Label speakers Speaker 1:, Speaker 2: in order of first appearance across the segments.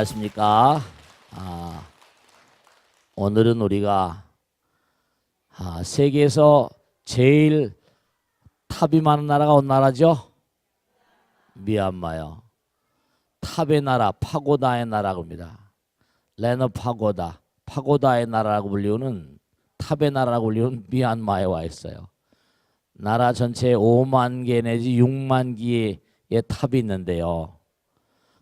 Speaker 1: 안녕하십니까. 오늘은 우리가 세계에서 제일 탑이 많은 나라가 어느 나라죠? 미얀마요. 탑의 나라, 파고다의 나라고 합니다. 레너 파고다, 파고다의 나라라고 불리우는 탑의 나라라고 불리우는 미얀마에 와 있어요. 나라 전체에 5만 개 내지 6만 개의 탑이 있는데요.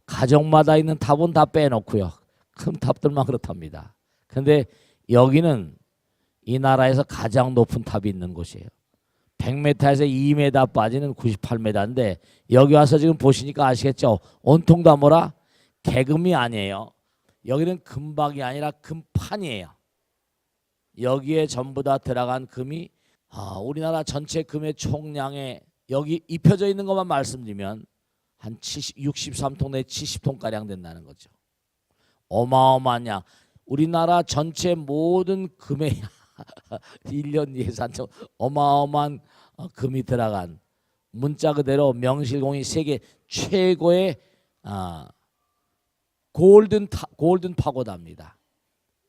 Speaker 1: 가정마다 있는 탑은 다 빼놓고요. 큰 탑들만 그렇답니다. 근데 여기는 이 나라에서 가장 높은 탑이 있는 곳이에요. 100m에서 2m 빠지는 98m인데 여기 와서 지금 보시니까 아시겠죠? 온통 다 뭐라? 개금이 아니에요. 여기는 금박이 아니라 금판이에요. 여기에 전부 다 들어간 금이 우리나라 전체 금의 총량에 여기 입혀져 있는 것만 말씀드리면 한 63톤 내 70톤가량 된다는 거죠. 어마어마한 양. 우리나라 전체 모든 금의 1년 예산처럼 어마어마한 금이 들어간 문자 그대로 명실공히 세계 최고의 골든 파고다입니다.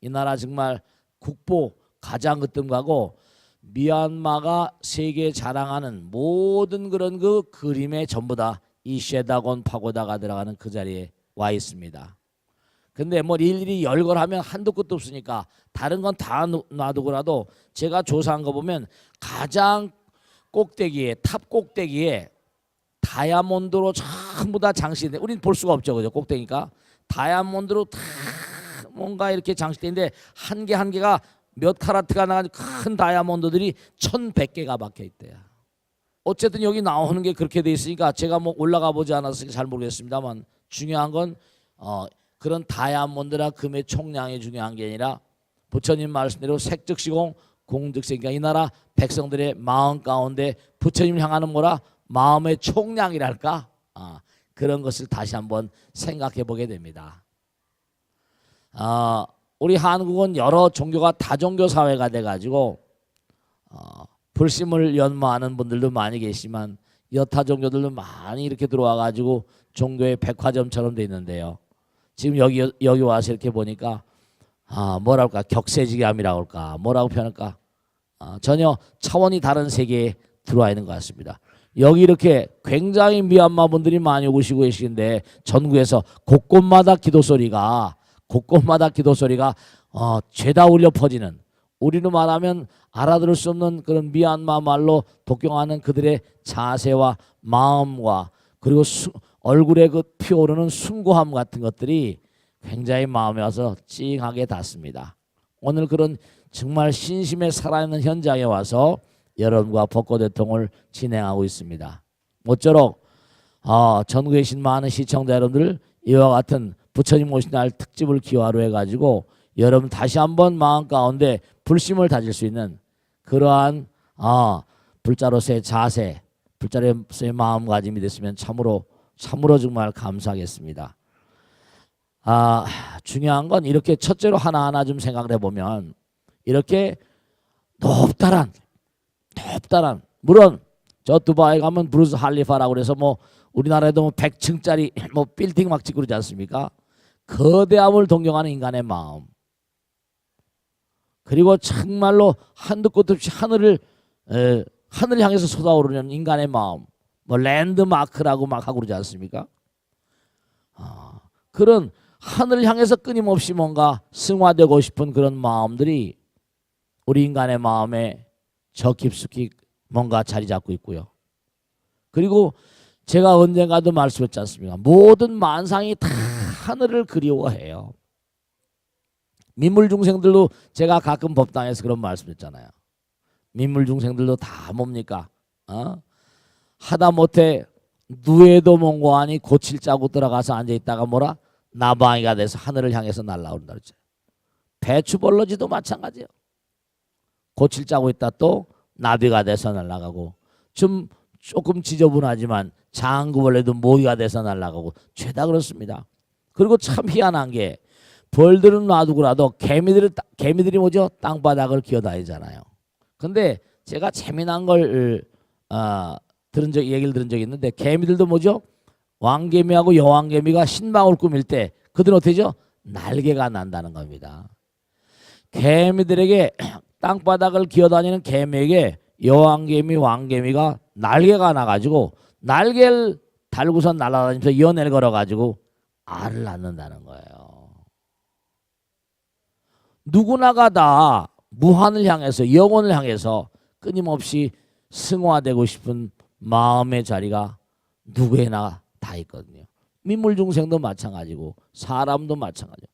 Speaker 1: 이 나라 정말 국보 가장 으뜸가고 미얀마가 세계에 자랑하는 모든 그런 그 그림에 전부 다 이 쉐다곤 파고다가 들어가는 그 자리에 와 있습니다. 근데 뭐 일일이 열거하면 한도 끝도 없으니까 다른 건 다 놔두고라도 제가 조사한 거 보면 가장 꼭대기에 탑 꼭대기에 다이아몬드로 전부 다 장식돼. 우린 볼 수가 없죠, 그죠? 꼭대기니까 다이아몬드로 다 뭔가 이렇게 장식되는데 한 개 한 개가 몇 카라트가 나가는 큰 다이아몬드들이 1100개가 박혀 있대요. 어쨌든 여기 나오는 게 그렇게 돼 있으니까 제가 뭐 올라가 보지 않아서 잘 모르겠습니다만 중요한 건 그런 다이아몬드나 금의 총량이 중요한 게 아니라 부처님 말씀대로 색즉시공 공즉색이니까 이 나라 백성들의 마음 가운데 부처님을 향하는 뭐라? 마음의 총량이랄까? 그런 것을 다시 한번 생각해 보게 됩니다. 우리 한국은 여러 종교가 다종교 사회가 돼가지고 불심을 연마하는 분들도 많이 계시지만 여타 종교들도 많이 이렇게 들어와가지고 종교의 백화점처럼 돼 있는데요. 지금 여기 와서 이렇게 보니까 뭐랄까 격세지감이라고 할까 뭐라고 표현할까 전혀 차원이 다른 세계에 들어와 있는 것 같습니다. 여기 이렇게 굉장히 미얀마 분들이 많이 오시고 계시는데 전국에서 곳곳마다 기도 소리가 죄다 울려 퍼지는, 우리로 말하면 알아들을 수 없는 그런 미얀마 말로 독경하는 그들의 자세와 마음과 그리고 얼굴에 그 피어오르는 숭고함 같은 것들이 굉장히 마음에 와서 찡하게 닿습니다. 오늘 그런 정말 신심에 살아있는 현장에 와서 여러분과 벚꽃대통을 진행하고 있습니다. 모쪼록 전국에 계신 많은 시청자 여러분들 이와 같은 부처님 오신 날 특집을 기화로 해가지고 여러분 다시 한번 마음 가운데 불심을 다질 수 있는 그러한 불자로서의 자세, 불자로서의 마음가짐이 됐으면 참으로 정말 감사하겠습니다. 중요한 건 이렇게 첫째로 하나하나 좀 생각을 해보면 이렇게 높다란 물론 저 두바이 가면 브루스 할리파라고 그래서 뭐 우리나라에도 뭐 100층짜리 뭐 빌딩 막 짓고 그러지 않습니까? 거대함을 동경하는 인간의 마음, 그리고 정말로 한도 끝도 없이 하늘을 향해서 솟아오르는 인간의 마음, 뭐 랜드마크라고 막 하고 그러지 않습니까? 그런 하늘을 향해서 끊임없이 뭔가 승화되고 싶은 그런 마음들이 우리 인간의 마음에 저 깊숙이 뭔가 자리 잡고 있고요. 그리고 제가 언젠가도 말씀했지 않습니까? 모든 만상이 다 하늘을 그리워해요. 민물 중생들도 제가 가끔 법당에서 그런 말씀했잖아요. 민물 중생들도 다 뭡니까? 하다못해 누에도 몽고하니 고칠 짜고 들어가서 앉아있다가 뭐라? 나방이가 돼서 하늘을 향해서 날아오른다 그랬죠. 배추벌러지도 마찬가지예요. 고칠 짜고 있다 또 나비가 돼서 날아가고, 조금 지저분하지만 장구벌레도 모기가 돼서 날아가고 죄다 그렇습니다. 그리고 참 희한한 게 벌들은 놔두고라도 개미들이 뭐죠? 땅바닥을 기어다니잖아요. 근데 제가 재미난 걸 얘기를 들은 적이 있는데 개미들도 뭐죠? 왕개미하고 여왕개미가 신방울 꾸밀 때 그들은 어떻게 되죠? 날개가 난다는 겁니다. 개미들에게 땅바닥을 기어다니는 개미에게 여왕개미, 왕개미가 날개가 나가지고 날개를 달고서 날아다니면서 연애를 걸어가지고 알을 낳는다는 거예요. 누구나가 다 무한을 향해서 영혼을 향해서 끊임없이 승화되고 싶은 마음의 자리가 누구에나 다 있거든요. 민물중생도 마찬가지고 사람도 마찬가지고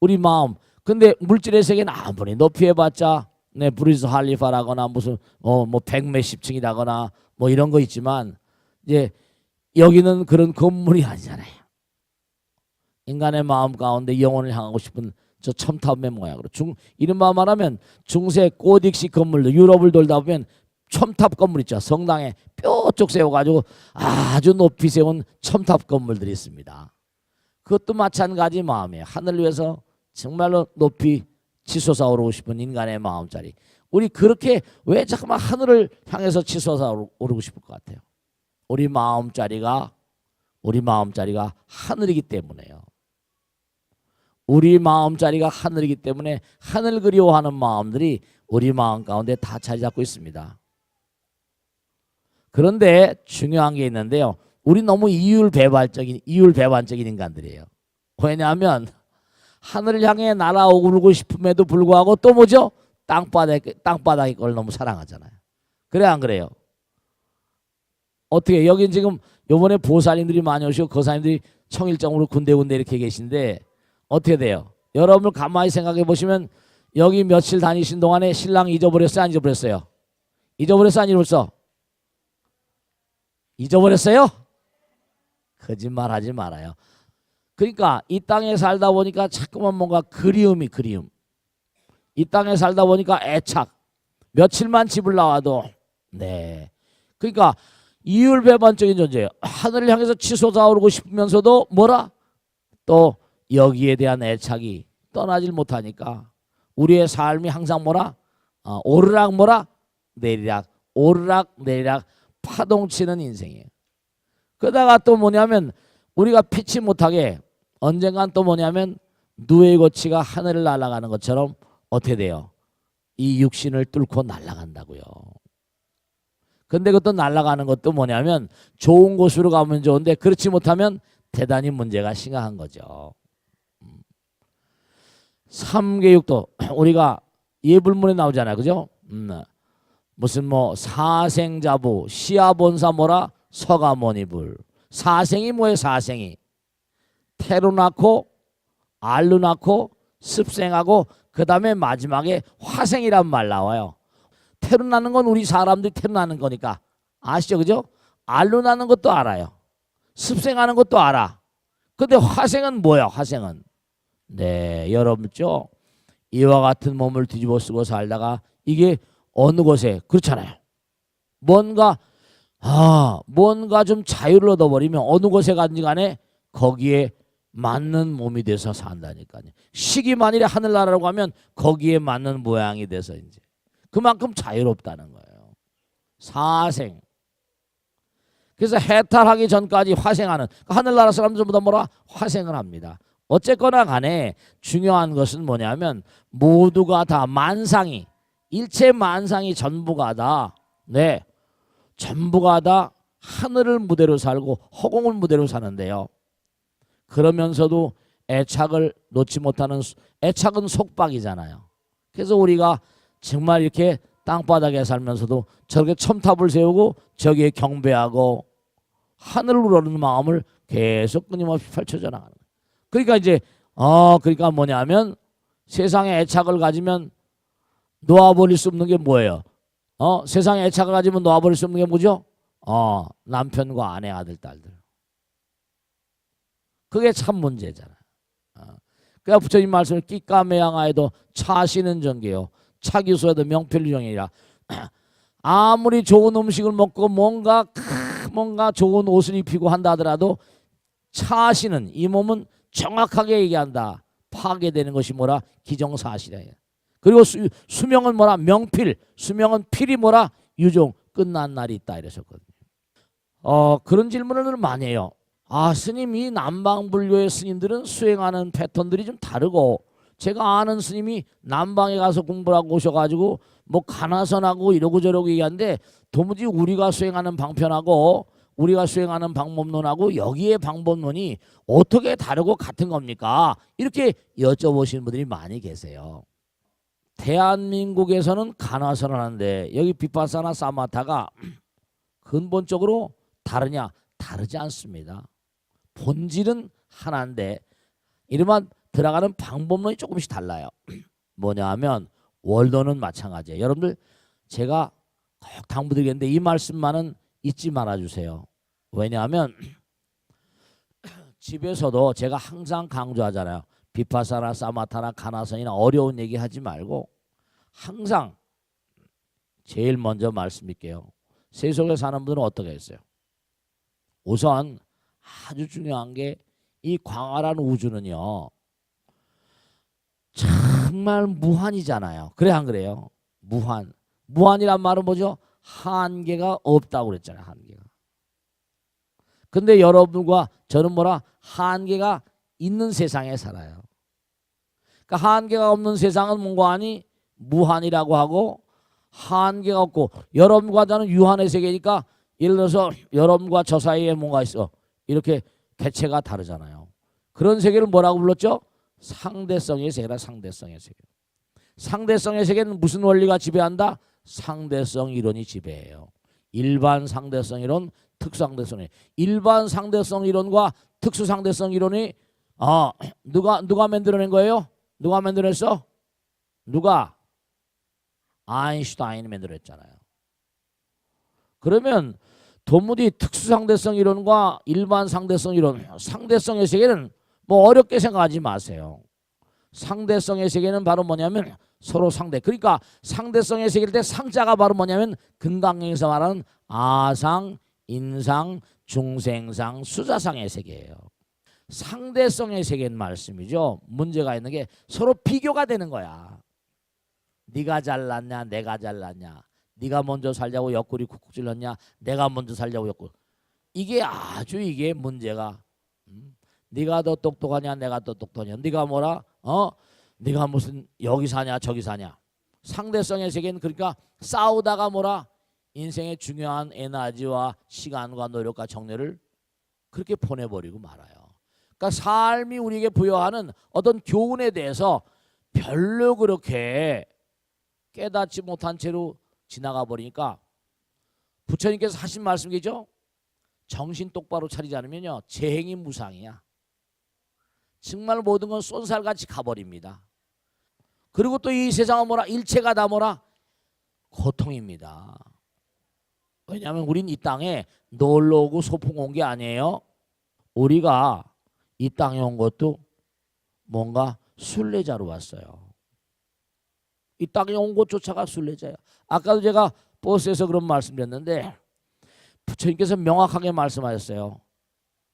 Speaker 1: 우리 마음. 근데 물질의 세계는 아무리 높이 해봤자 브리즈 할리파라거나 무슨 뭐 백몇십 층이라거나 뭐 이런 거 있지만 이제 여기는 그런 건물이 아니잖아요. 인간의 마음 가운데 영혼을 향하고 싶은 저 첨탑의 모양으로 이른바 말하면 중세 고딕식 건물도 유럽을 돌다 보면 첨탑 건물 있죠. 성당에 뾰족 세워가지고 아주 높이 세운 첨탑 건물들이 있습니다. 그것도 마찬가지 마음이에요. 하늘 위에서 정말로 높이 치솟아 오르고 싶은 인간의 마음자리. 우리 그렇게 왜 자꾸만 하늘을 향해서 치솟아 오르고 싶을 것 같아요? 우리 마음자리가 하늘이기 때문에요. 우리 마음자리가 하늘이기 때문에 하늘 그리워하는 마음들이 우리 마음 가운데 다 자리 잡고 있습니다. 그런데 중요한 게 있는데요. 우리 너무 이율배반적인 인간들이에요. 왜냐하면 하늘을 향해 날아오르고 싶음에도 불구하고 또 뭐죠? 땅바닥의 걸 너무 사랑하잖아요. 그래 안 그래요? 어떻게 여긴 지금 요번에 보살님들이 많이 오시고 거사님들이 청일점으로 군데군데 이렇게 계신데 어떻게 돼요? 여러분 가만히 생각해 보시면 여기 며칠 다니신 동안에 신랑 잊어버렸어요? 안 잊어버렸어요? 잊어버렸어? 안 잊어버렸어? 잊어버렸어요? 거짓말하지 말아요. 그러니까 이 땅에 살다 보니까 자꾸만 뭔가 그리움. 이 땅에 살다 보니까 애착. 며칠만 집을 나와도 그러니까 이율배반적인 존재예요. 하늘을 향해서 치솟아 오르고 싶으면서도 뭐라? 또 여기에 대한 애착이 떠나질 못하니까 우리의 삶이 항상 뭐라? 오르락 뭐라? 내리락 오르락 내리락 파동치는 인생이에요. 그러다가 또 뭐냐면 우리가 피치 못하게 언젠간 또 뭐냐면 누에의 고치가 하늘을 날아가는 것처럼 어떻게 돼요? 이 육신을 뚫고 날아간다고요. 근데 그것도 날아가는 것도 뭐냐면 좋은 곳으로 가면 좋은데 그렇지 못하면 대단히 문제가 심각한 거죠. 3계육도 우리가 예불문에 나오잖아요. 그죠? 무슨 뭐 사생자부 시아본사 뭐라 서가모니불. 사생이 뭐예요? 사생이 태로 낳고 알로 낳고 습생하고 그 다음에 마지막에 화생이란 말 나와요. 태로 낳는 건 우리 사람들이 태로 낳는 거니까 아시죠? 그죠? 알로 낳는 것도 알아요. 습생하는 것도 알아. 근데 화생은 뭐야? 화생은 여러분죠? 이와 같은 몸을 뒤집어 쓰고 살다가 이게 어느 곳에 그렇잖아요. 뭔가 좀 자유를 얻어버리면 어느 곳에 간지 간에 거기에 맞는 몸이 돼서 산다니까요. 식이 만일에 하늘나라라고 하면 거기에 맞는 모양이 돼서 이제 그만큼 자유롭다는 거예요. 사생. 그래서 해탈하기 전까지 화생하는 하늘나라 사람들 전부 다 뭐라? 화생을 합니다. 어쨌거나 간에 중요한 것은 뭐냐면 모두가 다 만상이 일체 만상이 전부가 다 전부가 다 하늘을 무대로 살고 허공을 무대로 사는데요. 그러면서도 애착을 놓지 못하는 애착은 속박이잖아요. 그래서 우리가 정말 이렇게 땅바닥에 살면서도 저렇게 첨탑을 세우고 저기에 경배하고 하늘을 우러르는 마음을 계속 끊임없이 펼쳐져 나가는 거예요. 그러니까 이제 그러니까 뭐냐면 세상에 애착을 가지면 놓아버릴 수 없는 게 뭐예요? 세상에 애착을 가지면 놓아버릴 수 없는 게 뭐죠? 남편과 아내, 아들, 딸들. 그게 참 문제잖아요. 그러니까 부처님 말씀을 끼까매양하에도 차시는 전개요. 차기수에도 명필유정이라. 아무리 좋은 음식을 먹고 뭔가 좋은 옷을 입히고 한다 하더라도 차시는 이 몸은 정확하게 얘기한다. 파괴되는 것이 뭐라? 기정사실이에요. 그리고 수명은 뭐라? 명필. 수명은 필이 뭐라? 유종. 끝난 날이 있다 이러셨거든요. 그런 질문을 많이 해요. 아, 스님이 남방불교의 스님들은 수행하는 패턴들이 좀 다르고, 제가 아는 스님이 남방에 가서 공부를 하고 오셔가지고 뭐 가나선하고 이러고 저러고 얘기하는데, 도무지 우리가 수행하는 방편하고 우리가 수행하는 방법론하고 여기에 방법론이 어떻게 다르고 같은 겁니까? 이렇게 여쭤보시는 분들이 많이 계세요. 대한민국에서는 가나선을 하는데 여기 비파사나 사마타가 근본적으로 다르냐? 다르지 않습니다. 본질은 하나인데 이름만 들어가는 방법론이 조금씩 달라요. 뭐냐 하면 월도는 마찬가지예요. 여러분들 제가 꼭 당부드리겠는데 이 말씀만은 잊지 말아주세요. 왜냐하면 집에서도 제가 항상 강조하잖아요. 비파사나 사마타나 가나선이나 어려운 얘기 하지 말고 항상 제일 먼저 말씀드릴게요. 세속에 사는 분들은 어떻게 했어요? 우선 아주 중요한 게 이 광활한 우주는요. 정말 무한이잖아요. 그래 안 그래요? 무한. 무한이란 말은 뭐죠? 한계가 없다고 그랬잖아요. 한계가. 근데 여러분과 저는 뭐라? 한계가 있는 세상에 살아요. 그러니까 한계가 없는 세상은 뭔가 하니 무한이라고 하고, 한계가 없고 여러분과 저는 유한의 세계니까 예를 들어서 여러분과 저 사이에 뭔가 있어. 이렇게 개체가 다르잖아요. 그런 세계를 뭐라고 불렀죠? 상대성의 세계라. 상대성의 세계. 상대성의 세계는 무슨 원리가 지배한다? 상대성 이론이 지배해요. 일반 상대성 이론, 특수상대성 이론. 일반 상대성 이론과 특수상대성 이론이 누가 만들어낸 거예요? 누가 만들어냈어? 누가? 아인슈타인이 만들어냈잖아요. 그러면 도무지 특수상대성 이론과 일반 상대성 이론, 상대성의 세계는 뭐 어렵게 생각하지 마세요. 상대성의 세계는 바로 뭐냐면 서로 상대. 그러니까 상대성의 세계일 때 상자가 바로 뭐냐면 금강경에서 말하는 아상, 인상, 중생상, 수자상의 세계예요. 상대성의 세계는 말씀이죠. 문제가 있는 게 서로 비교가 되는 거야. 네가 잘났냐, 내가 잘났냐. 네가 먼저 살자고 옆구리 쿡쿡 찔렀냐, 내가 먼저 살자고 옆구리. 이게 문제가. 네가 더 똑똑하냐, 내가 더 똑똑하냐. 네가 뭐라? 네가 무슨 여기 사냐, 저기 사냐. 상대성의 세계는 그러니까 싸우다가 뭐라? 인생의 중요한 에너지와 시간과 노력과 정열을 그렇게 보내버리고 말아요. 그러니까 삶이 우리에게 부여하는 어떤 교훈에 대해서 별로 그렇게 깨닫지 못한 채로 지나가 버리니까 부처님께서 하신 말씀이죠. 정신 똑바로 차리지 않으면요 재행이 무상이야. 정말 모든 건 쏜살같이 가버립니다. 그리고 또 이 세상은 뭐라? 일체가 다 뭐라? 고통입니다. 왜냐하면 우린 이 땅에 놀러 오고 소풍 온 게 아니에요. 우리가 이 땅에 온 것도 뭔가 순례자로 왔어요. 이 땅에 온 곳조차가 순례자예요. 아까도 제가 버스에서 그런 말씀드렸는데 부처님께서 명확하게 말씀하셨어요.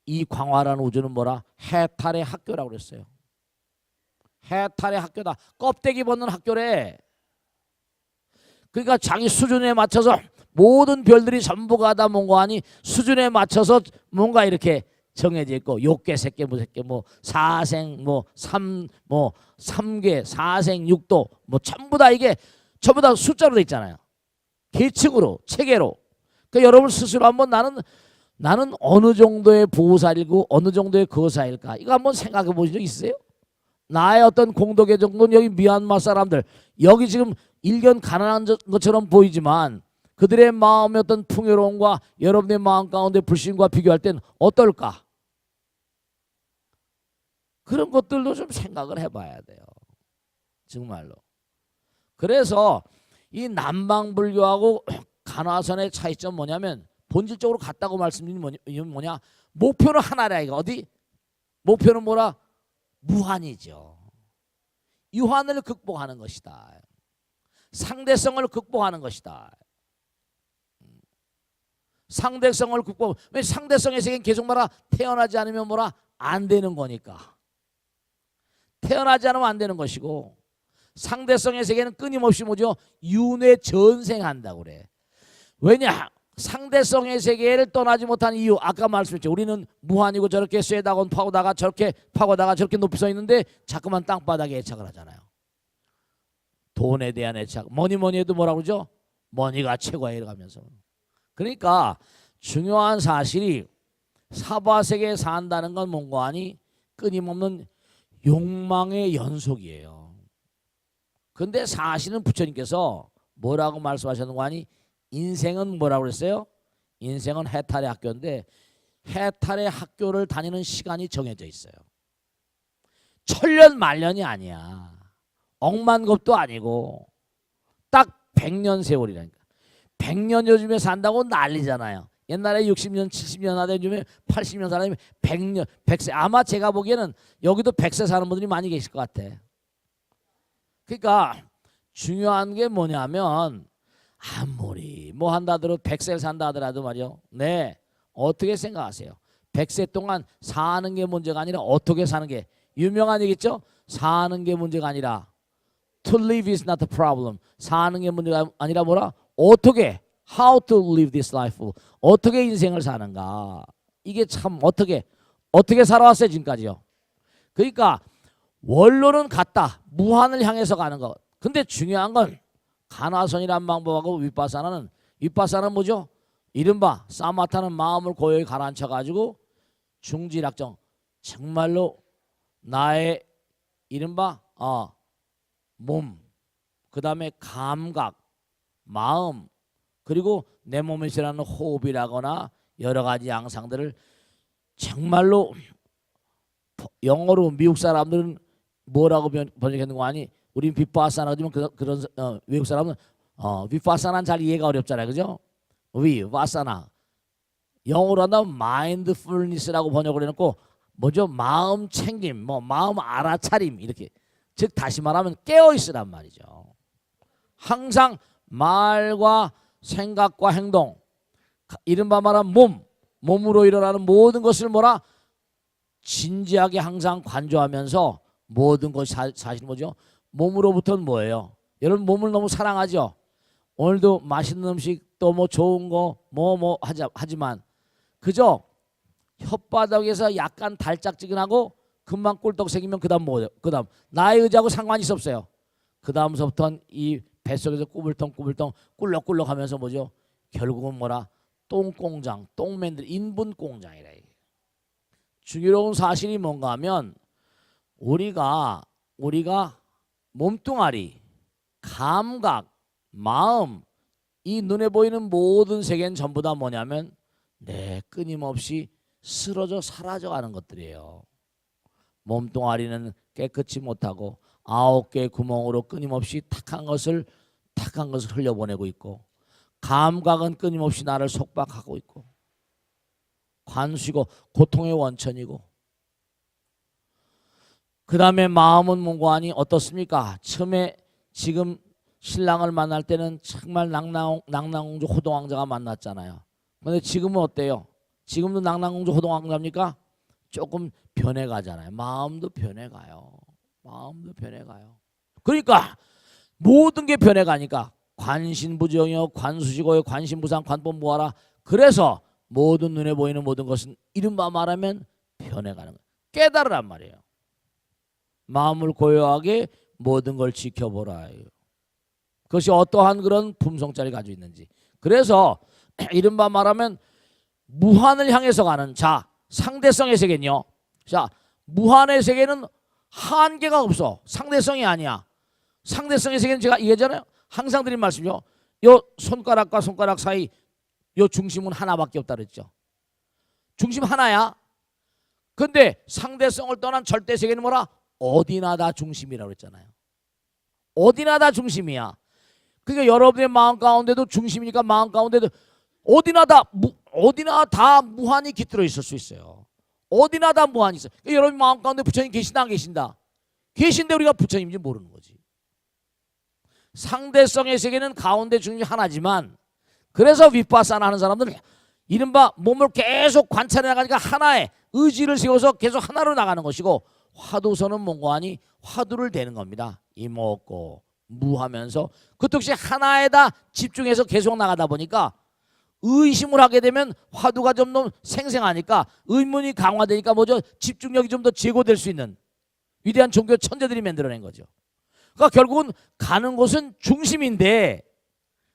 Speaker 1: 이 광활한 우주는 뭐라? 해탈의 학교라고 그랬어요. 해탈의 학교다. 껍데기 벗는 학교래. 그러니까 자기 수준에 맞춰서 모든 별들이 전부가 다 뭔가 하니 수준에 맞춰서 뭔가 이렇게 정해져 있고 욕계, 색계, 무색계, 뭐 사생, 삼계, 사생, 육도, 뭐 전부 다 이게 전부 다 숫자로 돼 있잖아요. 계층으로, 체계로. 그러니까 여러분 스스로 한번 나는 어느 정도의 보살이고 어느 정도의 거사일까? 이거 한번 생각해 보신 적 있으세요? 나의 어떤 공덕의 정도는 여기 미얀마 사람들, 여기 지금 일견 가난한 것처럼 보이지만 그들의 마음의 어떤 풍요로움과 여러분의 마음 가운데 불신과 비교할 땐 어떨까? 그런 것들도 좀 생각을 해봐야 돼요. 정말로. 그래서 이 남방불교하고 간화선의 차이점 뭐냐면 본질적으로 같다고 말씀드리면 뭐냐? 목표는 하나라 이거. 어디? 목표는 뭐라? 무한이죠. 유한을 극복하는 것이다. 상대성을 극복하는 것이다. 상대성을 극복. 왜 상대성의 세계는 계속 말아 태어나지 않으면 뭐라 안 되는 거니까. 태어나지 않으면 안 되는 것이고 상대성의 세계는 끊임없이 뭐죠? 윤회 전생한다고 그래. 왜냐? 상대성의 세계를 떠나지 못한 이유, 아까 말씀했죠. 우리는 무한이고 저렇게 쇠다곤 파고다가 저렇게 파고다가 저렇게 높이 서 있는데 자꾸만 땅바닥에 애착을 하잖아요. 돈에 대한 애착, 뭐니 해도 뭐라고 그러죠? 머니가 최고야 이러면서. 그러니까 중요한 사실이 사바세계에 산다는 건 뭔가 하니 끊임없는 욕망의 연속이에요. 근데 사실은 부처님께서 뭐라고 말씀하셨는 거 아니? 인생은 뭐라고 그랬어요? 인생은 해탈의 학교인데 해탈의 학교를 다니는 시간이 정해져 있어요. 천년 만년이 아니야. 억만급도 아니고 딱 100년 세월이라니까. 100년 요즘에 산다고 난리잖아요. 옛날에 60년, 70년 하다 요즘에 80년 사람이 100년, 100세. 아마 제가 보기에는 여기도 100세 사는 분들이 많이 계실 것 같아. 그러니까 중요한 게 뭐냐면 아무리 뭐 한다 하더라도 100세를 산다 하더라도 말이요. 네, 어떻게 생각하세요? 100세 동안 사는 게 문제가 아니라 어떻게 사는 게 유명한 얘기죠? 사는 게 문제가 아니라 to live is not the problem. 사는 게 문제가 아니라 뭐라? 어떻게 how to live this life. 어떻게 인생을 사는가. 이게 참 어떻게 살아왔어요 지금까지요. 그러니까 원로는 같다. 무한을 향해서 가는 것. 근데 중요한 건 가나선이란 방법하고 윗바사나는 뭐죠? 이른바 사마타는 마음을 고요히 가라앉혀 가지고 중지락정 정말로 나의 이른바 몸, 그 다음에 감각, 마음, 그리고 내 몸에 일어나는 호흡이라거나 여러 가지 양상들을 정말로 영어로 미국 사람들은 뭐라고 번역했는 거 아니? 우린 빗바사나 그러면 그런 외국 사람은 빗바사나는 잘 이해가 어렵잖아요, 그죠? 윗바사나 영어로 한다면 mindfulness라고 번역을 해놓고 뭐죠? 마음 챙김, 뭐 마음 알아차림 이렇게. 즉 다시 말하면 깨어 있으란 말이죠. 항상 말과 생각과 행동, 이른바 말하면 몸으로 일어나는 모든 것을 뭐라 진지하게 항상 관조하면서 모든 것이 사실 뭐죠? 몸으로부터는 뭐예요? 여러분 몸을 너무 사랑하죠. 오늘도 맛있는 음식 또 뭐 좋은 거 뭐 하지만 그죠? 혓바닥에서 약간 달짝지근하고 금방 꿀떡 새기면 그다음 뭐예요? 그다음 나의 의지하고 상관이 없어요. 그다음서부터는 이 뱃속에서 꾸불덩 꿀럭꿀럭 하면서 뭐죠? 결국은 뭐라? 똥공장, 똥맨들 인분 공장이라. 중요로운 사실이 뭔가 하면 우리가 몸뚱아리, 감각, 마음, 이 눈에 보이는 모든 세계는 전부 다 뭐냐면 끊임없이 쓰러져 사라져가는 것들이에요. 몸뚱아리는 깨끗이 못하고 9개의 구멍으로 끊임없이 탁한 것을 흘려보내고 있고, 감각은 끊임없이 나를 속박하고 있고, 관수이고 고통의 원천이고, 그 다음에 마음은 뭔가하니 어떻습니까? 처음에 지금 신랑을 만날 때는 정말 낭낭공주 호동왕자가 만났잖아요. 근데 지금은 어때요? 지금도 낭낭공주 호동왕자입니까? 조금 변해가잖아요. 마음도 변해가요. 그러니까 모든 게 변해가니까 관신부정이요, 관수시고요, 관신부상, 관법무하라. 그래서 모든 눈에 보이는 모든 것은 이른바 말하면 변해가는 거예요. 깨달으란 말이에요. 마음을 고요하게 모든 걸 지켜보라. 그것이 어떠한 그런 품성자를 가지고 있는지. 그래서 이른바 말하면 무한을 향해서 가는 상대성의 세계는요. 무한의 세계는 한계가 없어. 상대성이 아니야. 상대성의 세계는 제가 얘기했잖아요. 항상 드린 말씀이요. 요 손가락과 손가락 사이 요 중심은 하나밖에 없다 그랬죠. 중심 하나야. 근데 상대성을 떠난 절대 세계는 뭐라? 어디나 다 중심이라고 그랬잖아요. 어디나 다 중심이야. 그러니까 여러분의 마음 가운데도 중심이니까 마음 가운데도 어디나 다 무한히 깃들어 있을 수 있어요. 어디나 다 무한히 있어요. 그러니까 여러분 마음 가운데 부처님 계신다 안 계신다? 계신데 우리가 부처님인지 모르는 거지. 상대성의 세계는 가운데 중심이 하나지만, 그래서 윗바사나 하는 사람들은 이른바 몸을 계속 관찰해 나가니까 하나의 의지를 세워서 계속 하나로 나가는 것이고, 화두선은 뭔가하니 화두를 대는 겁니다. 이목고 무하면서 그 특히 하나에다 집중해서 계속 나가다 보니까 의심을 하게 되면 화두가 좀 더 생생하니까 의문이 강화되니까 뭐죠? 집중력이 좀 더 제고될 수 있는 위대한 종교 천재들이 만들어낸 거죠. 그러니까 결국은 가는 곳은 중심인데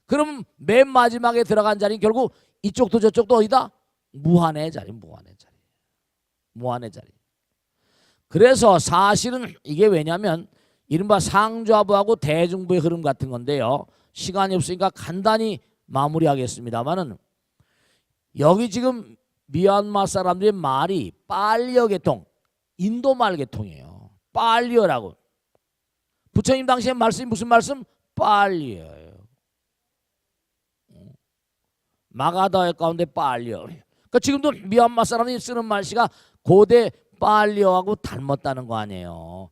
Speaker 1: 그럼 맨 마지막에 들어간 자리는 결국 이쪽도 저쪽도 어디다? 무한의 자리, 무한의 자리. 무한의 자리. 그래서 사실은 이게 왜냐면 이른바 상좌부하고 대중부의 흐름 같은 건데요. 시간이 없으니까 간단히 마무리하겠습니다만은 여기 지금 미얀마 사람들의 말이 빨리어 계통, 인도말 계통이에요. 빨리어라고. 부처님 당시의 말씀이 무슨 말씀? 빨리어예요. 마가다의 가운데 빨리어. 그러니까 지금도 미얀마 사람들이 쓰는 말씨가 고대 빨리어하고 닮았다는 거 아니에요.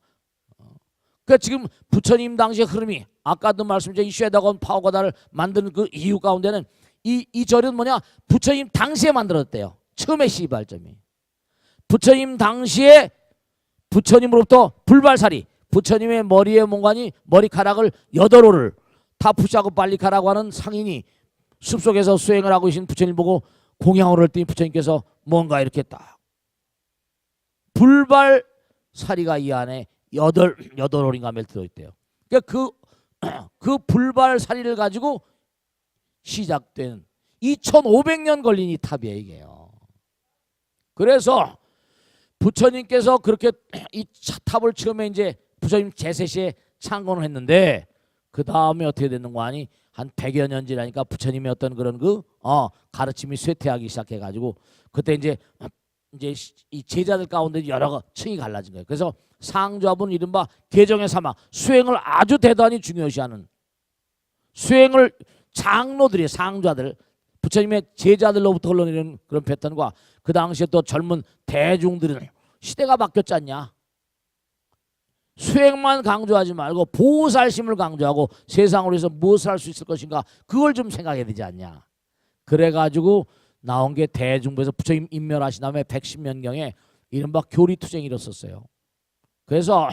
Speaker 1: 그러니까 지금 부처님 당시의 흐름이 아까도 말씀드린 이 쉐다곤 파오가다를 만드는 그 이유 가운데는 이 절은 뭐냐? 부처님 당시에 만들었대요. 처음의 시발점이. 부처님 당시에 부처님으로부터 불발살이 부처님의 머리에 몽관이 머리카락을 8올을 타푸샤고 빨리카라고 하는 상인이 숲속에서 수행을 하고 계신 부처님 보고 공양을 했더니 부처님께서 뭔가 이렇게 딱 불발사리가 이 안에 8올인가 몇 들어있대요. 그러니까 그 불발사리를 가지고 시작된 2500년 걸린 이 탑이에요, 이게요. 그래서 부처님께서 그렇게 이 탑을 처음에 이제 부처님 제세시에 창건을 했는데 그 다음에 어떻게 됐는 거 아니? 한 100여 년 지나니까 부처님의 어떤 그런 가르침이 쇠퇴하기 시작해가지고 그때 이제 이 제자들 가운데 여러 층이 갈라진 거예요. 그래서 상좌부는 이른바 개정의 사막, 수행을 아주 대단히 중요시하는 수행을 장로들이 상좌들 부처님의 제자들로부터 흘러내리는 그런 패턴과 그 당시에 또 젊은 대중들은 시대가 바뀌었지 않냐. 수행만 강조하지 말고 보살심을 강조하고 세상으로 해서 무엇을 할 수 있을 것인가 그걸 좀 생각해야 되지 않냐. 그래가지고 나온 게 대중부에서 부처님 인멸하신 다음에 110년경에 이른바 교리투쟁이 일었었어요. 그래서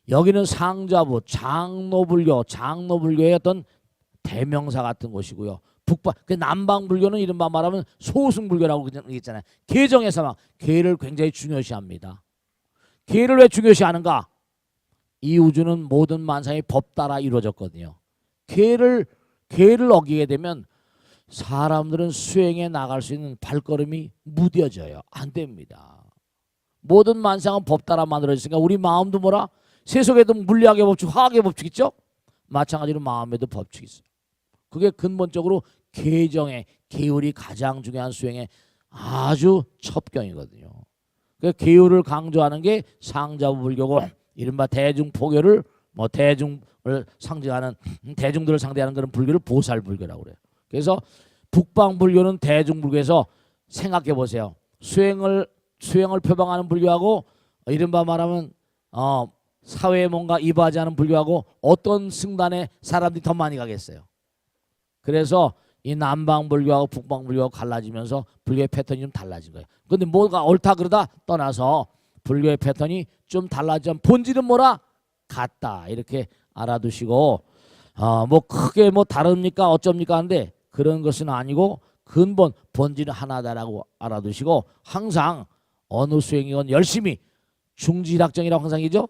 Speaker 1: 여기는 상좌부 장로불교의 어떤 대명사 같은 곳이고요. 남방불교는 이른바 말하면 소승불교라고 그랬잖아요. 개정의 사막, 개를 굉장히 중요시합니다. 개를 왜 중요시하는가? 이 우주는 모든 만상이 법 따라 이루어졌거든요. 개를 어기게 되면 사람들은 수행에 나갈 수 있는 발걸음이 무뎌져요. 안 됩니다. 모든 만상은 법 따라 만들어졌으니까 우리 마음도 뭐라? 세속에도 물리학의 법칙, 화학의 법칙 있죠? 마찬가지로 마음에도 법칙이 있어요. 그게 근본적으로 개정의 계율이 가장 중요한 수행의 아주 첩경이거든요. 그 계율을 강조하는 게 상자부 불교고 이른바 대중포교를 대중을 상징하는 대중들을 상대하는 그런 불교를 보살불교라고 그래요. 그래서 북방불교는 대중불교에서 생각해 보세요. 수행을 표방하는 불교하고 이른바 말하면 사회에 뭔가 이바지 하는 불교하고 어떤 승단에 사람들이 더 많이 가겠어요. 그래서 이 남방불교하고 북방불교하고 갈라지면서 불교의 패턴이 좀 달라진 거예요. 그런데 뭐가 옳다 그러다 떠나서 불교의 패턴이 좀 달라지면 본질은 뭐라? 같다. 이렇게 알아두시고 크게 다릅니까 어쩝니까 하는데 그런 것은 아니고 근본 본질은 하나다라고 알아두시고 항상 어느 수행이건 열심히 중지일학정이라고 항상 이죠.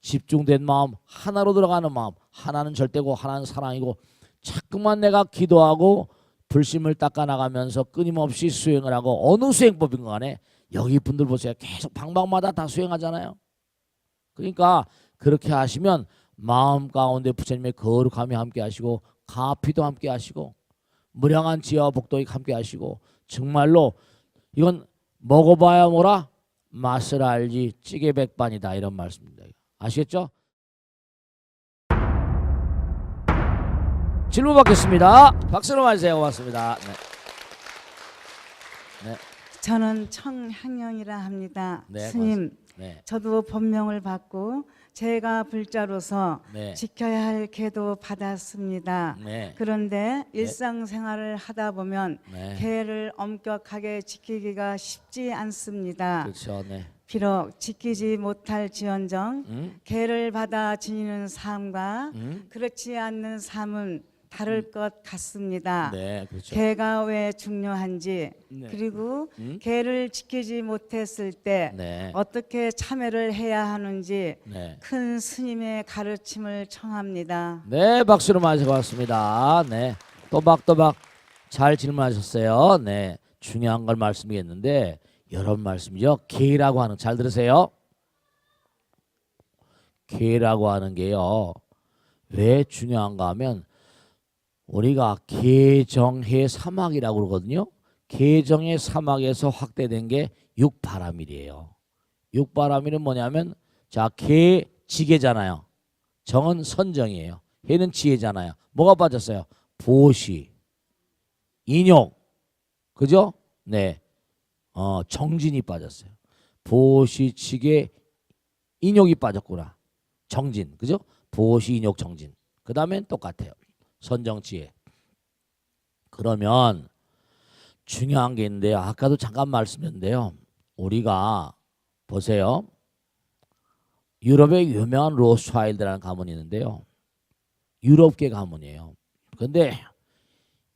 Speaker 1: 집중된 마음, 하나로 들어가는 마음, 하나는 절대고 하나는 사랑이고 자꾸만 내가 기도하고 불심을 닦아나가면서 끊임없이 수행을 하고 어느 수행법인 간에 여기 분들 보세요. 계속 방방마다 다 수행하잖아요. 그러니까 그렇게 하시면 마음 가운데 부처님의 거룩함이 함께 하시고 가피도 함께 하시고 무량한 지혜와 복도 함께 하시고 정말로 이건 먹어봐야 뭐라? 맛을 알지 찌개 백반이다 이런 말씀입니다. 아시겠죠? 질문 받겠습니다. 박수로 맞으세요. 고맙습니다. 네.
Speaker 2: 저는 청향영이라 합니다.
Speaker 1: 네,
Speaker 2: 스님,
Speaker 1: 네.
Speaker 2: 저도 법명을 받고 제가 불자로서
Speaker 1: 네.
Speaker 2: 지켜야 할 계도 받았습니다.
Speaker 1: 네.
Speaker 2: 그런데 일상생활을 하다 보면
Speaker 1: 네.
Speaker 2: 계를 엄격하게 지키기가 쉽지 않습니다.
Speaker 1: 그렇죠. 네.
Speaker 2: 비록 지키지 못할 지언정 계를 받아 지니는 삶과 그렇지 않는 삶은 다를 것 같습니다.
Speaker 1: 네, 그렇죠.
Speaker 2: 개가 왜 중요한지
Speaker 1: 네.
Speaker 2: 그리고 개를 지키지 못했을 때
Speaker 1: 네.
Speaker 2: 어떻게 참여를 해야 하는지
Speaker 1: 네.
Speaker 2: 큰 스님의 가르침을 청합니다.
Speaker 1: 네, 박수로 맞아봤습니다. 네, 또박또박 잘 질문하셨어요. 네, 중요한 걸 말씀드리겠는데 여러분 말씀이죠. 계라고 하는, 잘 들으세요. 계라고 하는 게요, 왜 중요한가 하면 우리가 계정해 사막이라고 그러거든요. 계정해 사막에서 확대된 게 육바라밀이에요. 육바라밀은 뭐냐면, 자, 계 지계잖아요. 정은 선정이에요. 해는 지혜잖아요. 뭐가 빠졌어요? 보시, 인욕, 그죠? 네, 정진이 빠졌어요. 보시, 지계, 인욕이 빠졌구나. 정진, 그죠? 보시, 인욕, 정진. 그 다음엔 똑같아요. 선정, 지혜. 그러면 중요한 게 있는데요. 아까도 잠깐 말씀드렸는데요. 우리가 보세요. 유럽의 유명한 로스차일드라는 가문이 있는데요. 유럽계 가문이에요. 근데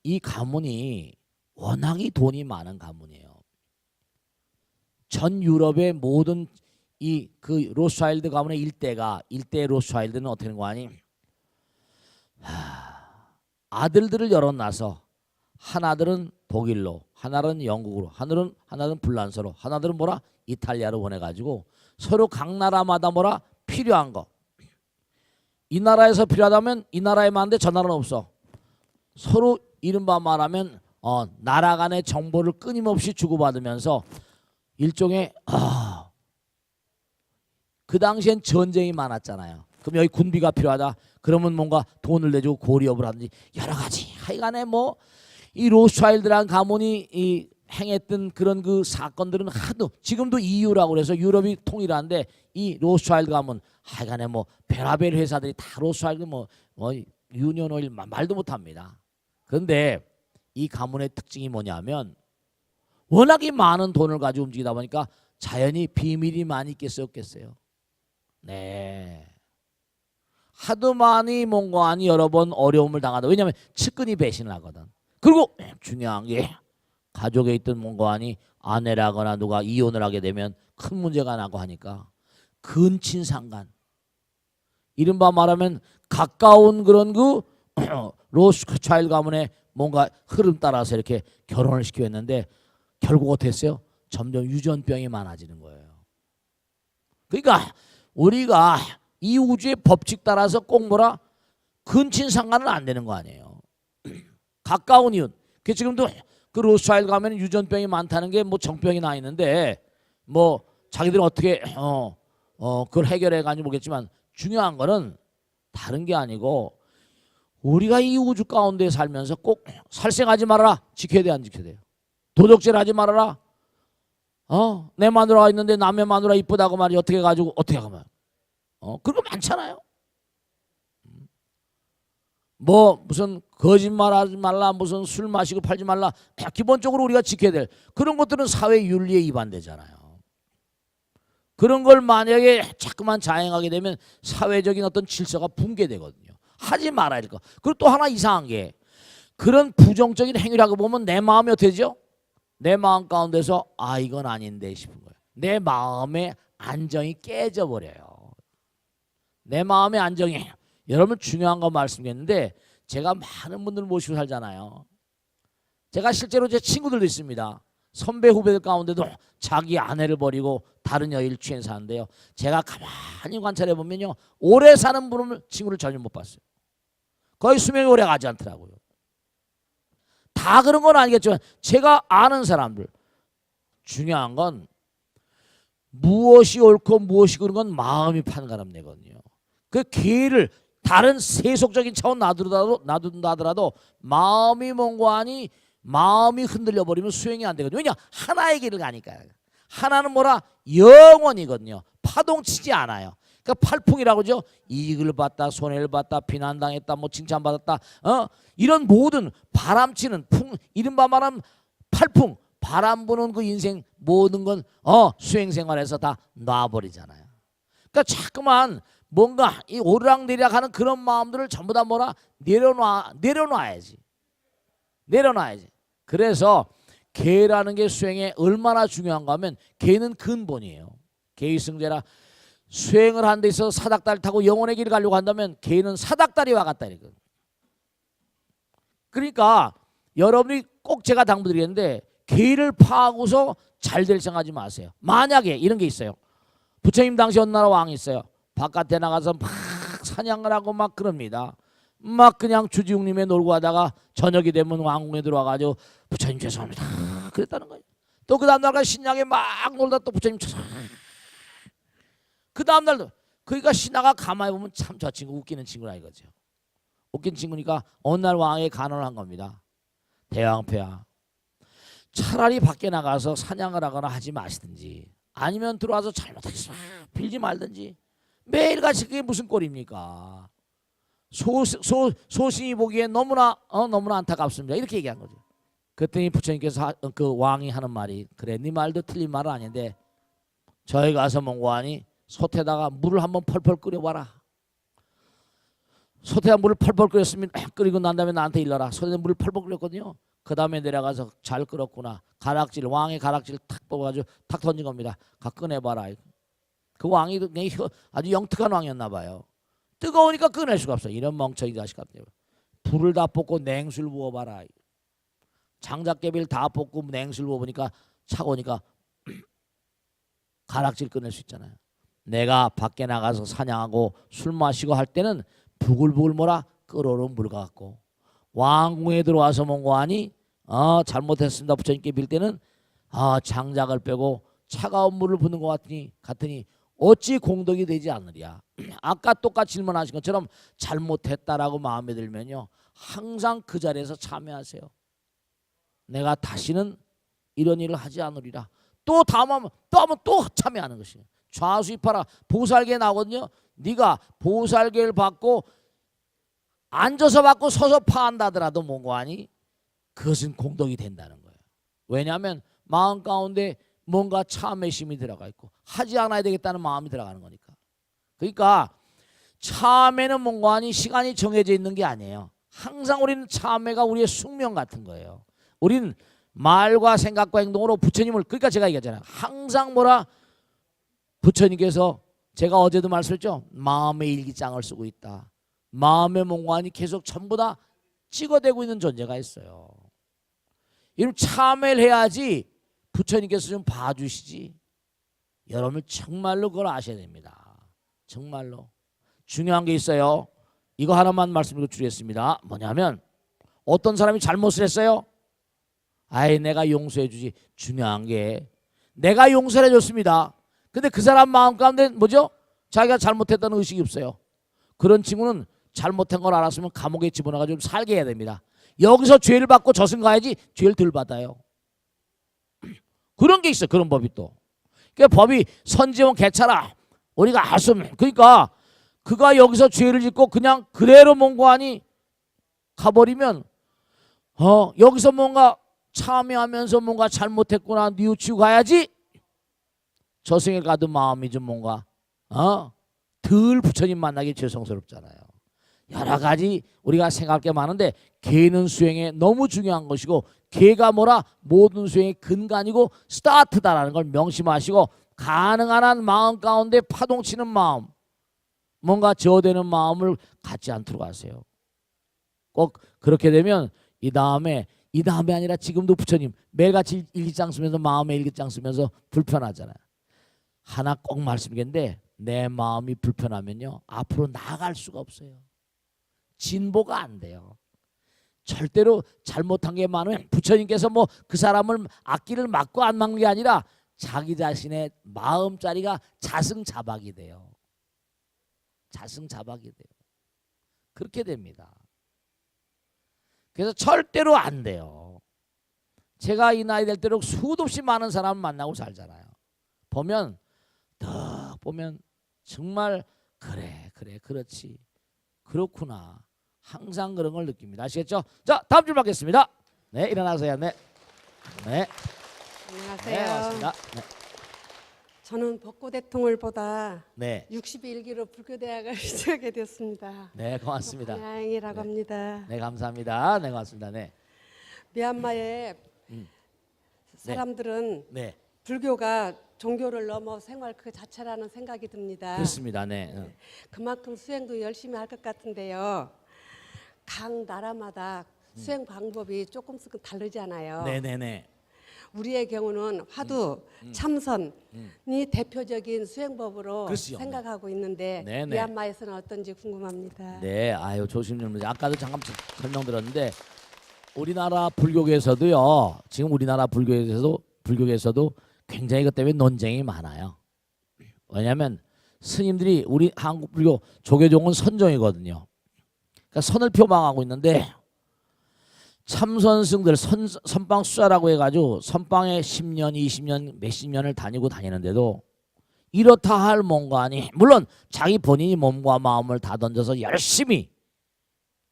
Speaker 1: 이 가문이 워낙에 돈이 많은 가문이에요. 전 유럽의 모든 이 그 로스차일드 가문의 일대 로스차일드는 어떻게 되는 거 아니? 아들들을 여러 낳아서 한 아들은 독일로, 하나는 영국으로, 하나는 불란서로, 하나들은 뭐라 이탈리아로 보내가지고 서로 각 나라마다 뭐라 필요한 거, 이 나라에서 필요하다면 이 나라에 많은데 저 나라는 없어. 서로 이른바 말하면 나라 간의 정보를 끊임없이 주고받으면서 일종의 그 당시엔 전쟁이 많았잖아요. 그럼 여기 군비가 필요하다. 그러면 뭔가 돈을 내주고 고리업을 하든지 여러 가지. 하여간에 뭐 이 로스차일드라는 가문이 이 행했던 그런 그 사건들은 하도, 지금도 EU라고 그래서 유럽이 통일하는데 이 로스차일드 가문 하여간에 뭐 별의별 회사들이 다 로스차일드 뭐 유니온 오일 말도 못합니다. 그런데 이 가문의 특징이 뭐냐면 워낙에 많은 돈을 가지고 움직이다 보니까 자연히 비밀이 많이 있겠어요, 없겠어요? 네. 하도 많이 뭔가 아니 여러 번 어려움을 당하다. 왜냐하면 측근이 배신을 하거든. 그리고 중요한 게 가족에 있던 뭔가 아니 아내라거나 누가 이혼을 하게 되면 큰 문제가 나고 하니까 근친상간, 이른바 말하면 가까운 그런 그 로스차일드 가문의 뭔가 흐름 따라서 이렇게 결혼을 시켰는데 결국 어떻게 했어요? 점점 유전병이 많아지는 거예요. 그러니까 우리가 이 우주의 법칙 따라서 꼭 뭐라 근친상간은 안 되는 거 아니에요. 가까운 이웃. 그 지금도 그 로스차일드 가면 유전병이 많다는 게 뭐 정병이 나 있는데 뭐 자기들은 어떻게 그걸 해결해 가는지 모르겠지만 중요한 거는 다른 게 아니고 우리가 이 우주 가운데 살면서 꼭 살생하지 말아라. 지켜야 돼, 안 지켜야 돼요? 도적질 하지 말아라. 내 마누라가 있는데 남의 마누라 이쁘다고 말이 어떻게 가지고 어떻게 하면 그런 거 많잖아요. 뭐 무슨 거짓말하지 말라, 무슨 술 마시고 팔지 말라. 기본적으로 우리가 지켜야 될 그런 것들은 사회 윤리에 위반되잖아요. 그런 걸 만약에 자꾸만 자행하게 되면 사회적인 어떤 질서가 붕괴되거든요. 하지 말아야 될 거. 그리고 또 하나 이상한 게 그런 부정적인 행위라고 보면 내 마음이 어떻게 되죠? 내 마음 가운데서 이건 아닌데 싶은 거예요. 내 마음의 안정이 깨져버려요. 내 마음의 안정이, 여러분 중요한 거 말씀드렸는데 제가 많은 분들 모시고 살잖아요. 제가 실제로 제 친구들도 있습니다. 선배 후배들 가운데도 자기 아내를 버리고 다른 여인을 취해 사는데요. 제가 가만히 관찰해 보면요, 오래 사는 분을 친구를 전혀 못 봤어요. 거의 수명이 오래 가지 않더라고요. 다 그런 건 아니겠지만 제가 아는 사람들, 중요한 건 무엇이 옳고 무엇이 그런 건 마음이 판가름내거든요. 그 기회를 다른 세속적인 차원 놔둔다 하더라도 마음이 뭔가 아니 마음이 흔들려 버리면 수행이 안 되거든요. 왜냐? 하나의 길을 가니까요. 하나는 뭐라? 영원이거든요. 파동치지 않아요. 그러니까 팔풍이라고 하죠. 이익을 봤다, 손해를 봤다, 비난당했다, 뭐 칭찬받았다, 이런 모든 바람치는 이른바 말하면 팔풍, 바람 부는 그 인생 모든 건 수행생활에서 다 놔버리잖아요. 그러니까 자꾸만 뭔가 이 오르락내리락 하는 그런 마음들을 전부 다 뭐라 내려놔야지. 그래서 계라는 게 수행에 얼마나 중요한가 하면 계는 근본이에요. 계위승제라 수행을 하는 데 있어서 사닥다리 타고 영혼의 길을 가려고 한다면 계는 사닥다리와 같다 이거. 그러니까 여러분이 꼭 제가 당부드리겠는데 계를 파고서 잘 될 생각하지 마세요. 만약에 이런 게 있어요. 부처님 당시 어느 나라 왕이 있어요. 바깥에 나가서 막 사냥을 하고 막 그럽니다. 막 그냥 주지웅님에 놀고 하다가 저녁이 되면 왕궁에 들어와가지고 부처님 죄송합니다 그랬다는 거예요. 또 그 다음날 신나게 막 놀다 또 부처님 죄송합니다. 그 다음날도 그러니까 신하가 가만히 보면 참 저 친구 웃기는 친구라 이거죠. 웃긴 친구니까 어느 날 왕에게 간언을 한 겁니다. 대왕폐하 차라리 밖에 나가서 사냥을 하거나 하지 마시든지 아니면 들어와서 잘못해서 빌지 말든지 매일같이 그게 무슨 꼴입니까? 소신이 보기에 너무나 안타깝습니다. 이렇게 얘기한 거죠. 그랬더니 부처님께서 그 왕이 하는 말이 그래 네 말도 틀린 말은 아닌데 저희 가서 몽고하니 솥에다가 물을 한번 펄펄 끓여봐라. 솥에다 물을 펄펄 끓이고 난 다음에 나한테 일러라. 솥에 물을 펄펄 끓였거든요. 그 다음에 내려가서 잘 끓었구나. 가락질 왕의 가락질 탁 뽑아가지고 탁 던진 겁니다. 가 꺼내봐라. 그 왕이 아주 영특한 왕이었나 봐요. 뜨거우니까 꺼낼 수가 없어. 이런 멍청이 자식 같아요. 불을 다 뽑고 냉수를 부어봐라. 장작개비를 다 뽑고 냉수를 부어보니까 차고니까 가락질 꺼낼 수 있잖아요. 내가 밖에 나가서 사냥하고 술 마시고 할 때는 부글부글 뭐라 끓어오른 물 같고 왕궁에 들어와서 몽고하니 잘못했습니다 부처님께 빌 때는 장작을 빼고 차가운 물을 붓는 것 같으니 어찌 공덕이 되지 않느냐. 아까 똑같이 질문하신 것처럼 잘못했다라고 마음에 들면요 항상 그 자리에서 참여하세요. 내가 다시는 이런 일을 하지 않으리라. 또 다음하면 또 참여하는 것이에요. 좌수입하라. 보살계 나오거든요. 네가 보살계를 받고 앉아서 받고 서서 파한다 하더라도 몽고하니 그것은 공덕이 된다는 거예요. 왜냐하면 마음 가운데 뭔가 참회심이 들어가 있고 하지 않아야 되겠다는 마음이 들어가는 거니까. 그러니까 참회는 몽고하니 시간이 정해져 있는 게 아니에요. 항상 우리는 참회가 우리의 숙명 같은 거예요. 우리는 말과 생각과 행동으로 부처님을 그러니까 제가 얘기하잖아요. 항상 뭐라 부처님께서 제가 어제도 말씀했죠. 마음의 일기장을 쓰고 있다. 마음의 몽고하니 계속 전부 다 찍어대고 있는 존재가 있어요. 이런 참회를 해야지 부처님께서 좀 봐주시지. 여러분 정말로 그걸 아셔야 됩니다. 정말로 중요한 게 있어요. 이거 하나만 말씀드리고 드리겠습니다. 뭐냐면 어떤 사람이 잘못을 했어요. 아이 내가 용서해 주지. 중요한 게 내가 용서를 해줬습니다. 근데 그 사람 마음 가운데 뭐죠? 자기가 잘못했다는 의식이 없어요. 그런 친구는 잘못한 걸 알았으면 감옥에 집어넣어가지고 좀 살게 해야 됩니다. 여기서 죄를 받고 저승 가야지 죄를 덜 받아요. 그런 게 있어. 그런 법이 또. 그러니까 법이 선지원 개차라. 우리가 알 수 없는. 그러니까 그가 여기서 죄를 짓고 그냥 그대로 몽고하니 가버리면 여기서 뭔가 참여하면서 뭔가 잘못했구나 뉘우치고 가야지 저승에 가도 마음이 좀 뭔가 덜 부처님 만나기 죄송스럽잖아요. 여러 가지 우리가 생각할 게 많은데 계는 수행에 너무 중요한 것이고 계가 뭐라 모든 수행의 근간이고 스타트다라는 걸 명심하시고 가능한 한 마음 가운데 파동치는 마음 뭔가 저어되는 마음을 갖지 않도록 하세요. 꼭 그렇게 되면 이 다음에 아니라 지금도 부처님 매일같이 일기장 쓰면서 마음의 일기장 쓰면서 불편하잖아요. 하나 꼭 말씀드리겠는데 내 마음이 불편하면요 앞으로 나아갈 수가 없어요. 진보가 안 돼요. 절대로 잘못한 게 많으면 부처님께서 뭐 그 사람을 앞길을 막고 안 막는 게 아니라 자기 자신의 마음자리가 자승자박이 돼요. 자승자박이 돼요. 그렇게 됩니다. 그래서 절대로 안 돼요. 제가 이 나이 될 때로 수도 없이 많은 사람을 만나고 살잖아요. 보면 정말 그래 그렇지 그렇구나 항상 그런 걸 느낍니다. 아시겠죠? 자 다음 줄 받겠습니다. 네 일어나세요. 네.
Speaker 2: 안녕하세요.
Speaker 1: 네 맞습니다. 네.
Speaker 3: 저는 벚꽃대통을 보다
Speaker 1: 네.
Speaker 3: 61기로 불교대학을 시작하게 됐습니다.
Speaker 1: 네, 고맙습니다.
Speaker 3: 반양이라고 합니다.
Speaker 1: 네, 감사합니다. 네, 고맙습니다. 네.
Speaker 3: 미얀마의 사람들은
Speaker 1: 네.
Speaker 3: 불교가 종교를 넘어 생활 그 자체라는 생각이 듭니다.
Speaker 1: 그렇습니다. 네. 응.
Speaker 3: 그만큼 수행도 열심히 할 것 같은데요. 각 나라마다 수행 방법이 조금씩은 다르잖아요.
Speaker 1: 네, 네, 네.
Speaker 3: 우리의 경우는 화두, 참선이 대표적인 수행법으로
Speaker 1: 그렇지요.
Speaker 3: 생각하고 있는데
Speaker 1: 네, 네.
Speaker 3: 미얀마에서는 어떤지 궁금합니다.
Speaker 1: 네, 아유 조심님 아까도 잠깐 설명드렸는데 우리나라 불교계에서도요. 지금 우리나라 불교계에서도 굉장히 그 때문에 논쟁이 많아요. 왜냐하면 스님들이 우리 한국 불교 조계종은 선종이거든요. 그러니까 선을 표방하고 있는데 참선승들 선방 수자라고 해가지고 선방에 10년, 20년, 몇십 년을 다니는데도 이렇다 할 뭔가 아니 물론 자기 본인이 몸과 마음을 다 던져서 열심히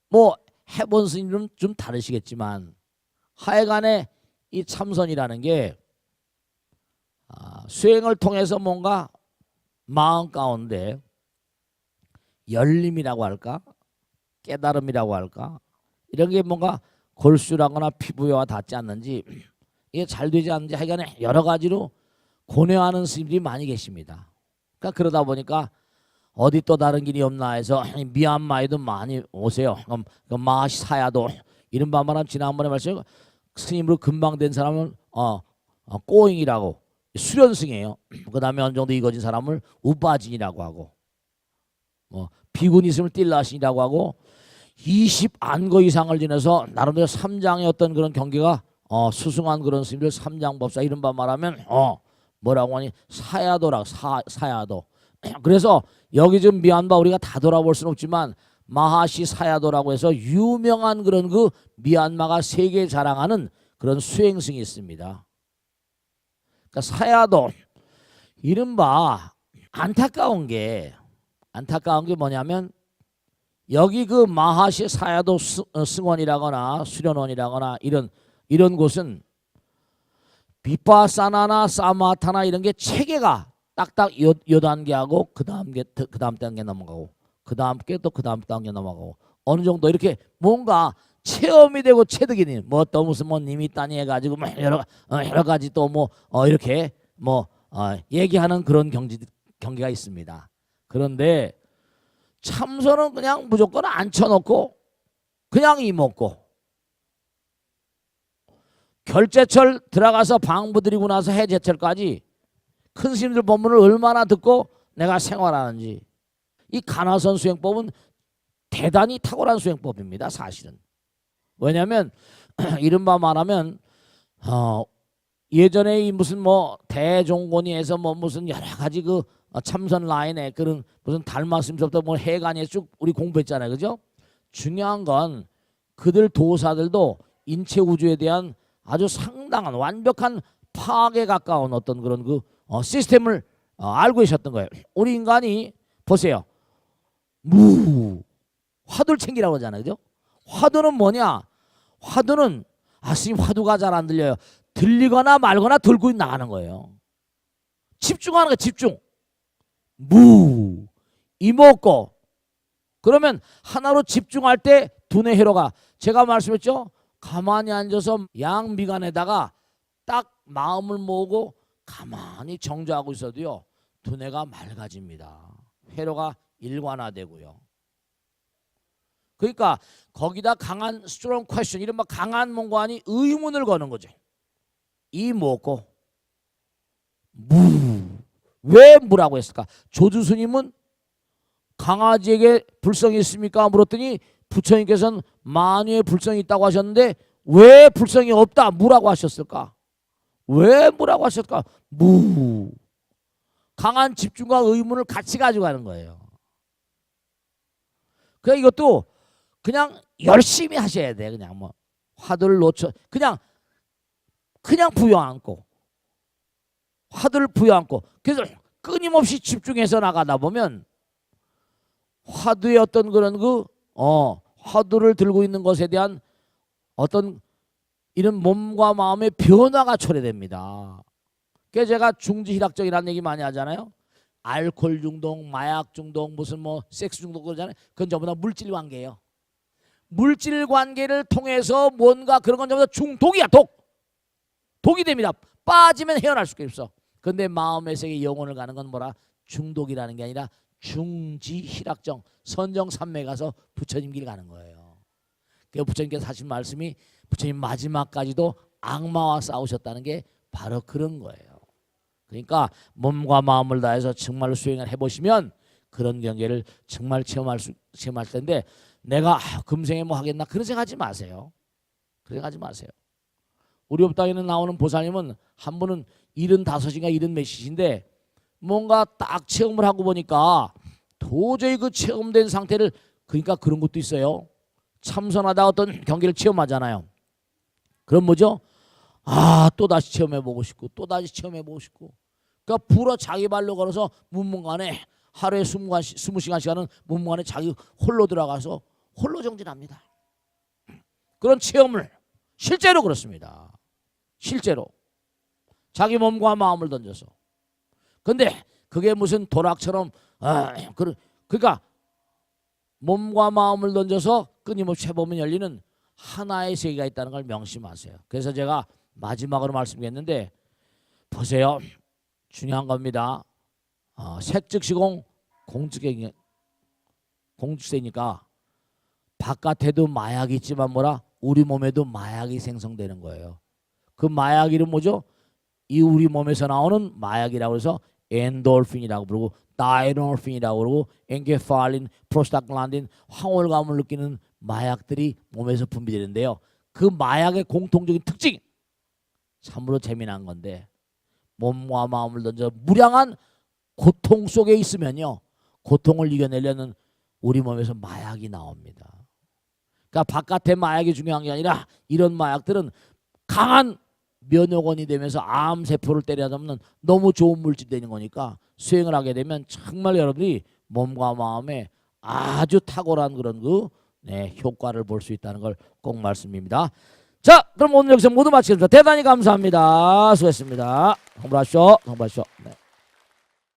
Speaker 1: 뭐 해본 스님은 좀 다르시겠지만 하여간에 이 참선이라는 게 수행을 통해서 뭔가 마음 가운데 열림이라고 할까 깨달음이라고 할까 이런 게 뭔가 골수라거나 피부와 닿지 않는지 이게 잘 되지 않는지 하여간에 여러 가지로 고뇌하는 스님들이 많이 계십니다. 그러니까 그러다 보니까 어디 또 다른 길이 없나 해서 미얀마에도 많이 오세요. 마하시사야도 이른바 말하면 지난번에 말씀 스님으로 금방 된 사람은 꼬잉이라고 수련승이에요. 그 다음에 어느 정도 이거진 사람을 우빠진이라고 하고 비군 있으면 띨라신이라고 하고 20안거 이상을 지내서 나름대로 삼장의 어떤 그런 경계가 수승한 그런 스님들 삼장법사 이른바 말하면 뭐라고 하니 사야도라 사야도. 그래서 여기 지금 미얀마 우리가 다 돌아볼 수는 없지만 마하시 사야도라고 해서 유명한 그런 그 미얀마가 세계에 자랑하는 그런 수행승이 있습니다. 그러니까 사야도 이른바 안타까운 게 뭐냐면 여기 그 마하시 사야도 승원이라거나 수련원이라거나 이런 곳은 비파사나나 사마타나 이런 게 체계가 딱딱 여 단계하고 그 다음 단계 넘어가고 그 다음 게 또 그 다음 단계 넘어가고 어느 정도 이렇게 뭔가 체험이 되고 체득이 되는 뭐 또 무슨 뭐 님이 따니 해가지고 뭐 여러 가지 또 뭐 이렇게 뭐 얘기하는 그런 경계가 있습니다. 그런데 참선은 그냥 무조건 앉혀놓고 그냥 이먹고 결제철 들어가서 방부 드리고 나서 해제철까지 큰 스님들 법문을 얼마나 듣고 내가 생활하는지 이 간화선 수행법은 대단히 탁월한 수행법입니다. 사실은. 왜냐하면 이른바 말하면 예전에 이 무슨 뭐 대종곤이에서 뭐 무슨 여러 가지 그 참선 라인에 그런 무슨 달마스님부터 뭐 해간에 쭉 우리 공부했잖아요. 그죠? 중요한 건 그들 도사들도 인체 우주에 대한 아주 상당한 완벽한 파악에 가까운 어떤 그런 그 시스템을 알고 계셨던 거예요. 우리 인간이 보세요. 화두를 챙기라고 하잖아요. 그죠? 화두는 뭐냐? 화두는 스님 화두가 잘 안 들려요. 들리거나 말거나 들고 나가는 거예요. 집중하는 거예요. 집중. 이먹고 그러면 하나로 집중할 때 두뇌 회로가 제가 말씀했죠. 가만히 앉아서 양미간에다가 딱 마음을 모으고 가만히 정조하고 있어도요. 두뇌가 맑아집니다. 회로가 일관화되고요. 그러니까 거기다 강한 strong question 이른바 강한 뭔가 아니 의문을 거는 거죠. 이 뭐고 왜 무라고 했을까? 조주 스님은 강아지에게 불성이 있습니까? 물었더니 부처님께서는 만유의 불성이 있다고 하셨는데 왜 불성이 없다 무라고 하셨을까? 왜 무라고 하셨을까? 강한 집중과 의문을 같이 가지고 가는 거예요. 그러니까 이것도 그냥 열심히 하셔야 돼. 그냥 뭐 화두를 놓쳐 그냥 부여안고 화두를 부여안고 그래서 끊임없이 집중해서 나가다 보면 화두의 어떤 그런 화두를 들고 있는 것에 대한 어떤 이런 몸과 마음의 변화가 초래됩니다. 그래서 제가 중지희락적이라는 얘기 많이 하잖아요. 알코올 중독, 마약 중독, 무슨 뭐 섹스 중독 그러잖아요. 그건 전부 다 물질 관계예요. 물질 관계를 통해서 뭔가 그런 건 전부 다 중독이야. 독이 됩니다. 빠지면 헤어날 수가 없어. 근데 마음의 세계 영혼을 가는 건 뭐라? 중독이라는 게 아니라 중지희락정, 선정산매 가서 부처님 길 가는 거예요. 그 부처님께서 하신 말씀이 부처님 마지막까지도 악마와 싸우셨다는 게 바로 그런 거예요. 그러니까 몸과 마음을 다해서 정말로 수행을 해보시면 그런 경계를 정말 체험할 텐데 내가 금생에 뭐 하겠나 그런 생각하지 마세요. 그런 생각하지 마세요. 우리 법당에는 나오는 보살님은 한 분은 75인가 70몇인데 뭔가 딱 체험을 하고 보니까 도저히 그 체험된 상태를 그러니까 그런 것도 있어요. 참선하다 어떤 경계를 체험하잖아요. 그럼 뭐죠? 또다시 체험해보고 싶고 또다시 체험해보고 싶고 그러니까 불어 자기 발로 걸어서 문문관에 하루에 20시간씩은 문문관에 자기 홀로 들어가서 홀로 정진합니다. 그런 체험을 실제로 그렇습니다. 실제로 자기 몸과 마음을 던져서. 근데 그게 무슨 도락처럼 그러니까 몸과 마음을 던져서 끊임없이 해보면 열리는 하나의 세계가 있다는 걸 명심하세요. 그래서 제가 마지막으로 말씀드렸는데 보세요. 중요한 겁니다. 색즉시공 공즉세니까 바깥에도 마약이 있지만 뭐라? 우리 몸에도 마약이 생성되는 거예요. 그 마약 이름 뭐죠? 이 우리 몸에서 나오는 마약이라고 해서 엔돌핀이라고 부르고 다이노르핀이라고 그러고 엔케팔린, 프로스타글란딘, 황홀감을 느끼는 마약들이 몸에서 분비되는데요. 그 마약의 공통적인 특징 참으로 재미난 건데 몸과 마음을 던져 무량한 고통 속에 있으면요. 고통을 이겨내려는 우리 몸에서 마약이 나옵니다. 그러니까 바깥의 마약이 중요한 게 아니라 이런 마약들은 강한 면역원이 되면서 암세포를 때려잡는 너무 좋은 물질이 되는 거니까 수행을 하게 되면 정말 여러분이 몸과 마음에 아주 탁월한 그런 효과를 볼 수 있다는 걸 꼭 말씀입니다. 자, 그럼 오늘 여기서 모두 마치겠습니다. 대단히 감사합니다. 수고했습니다. 공부하십시오. 네.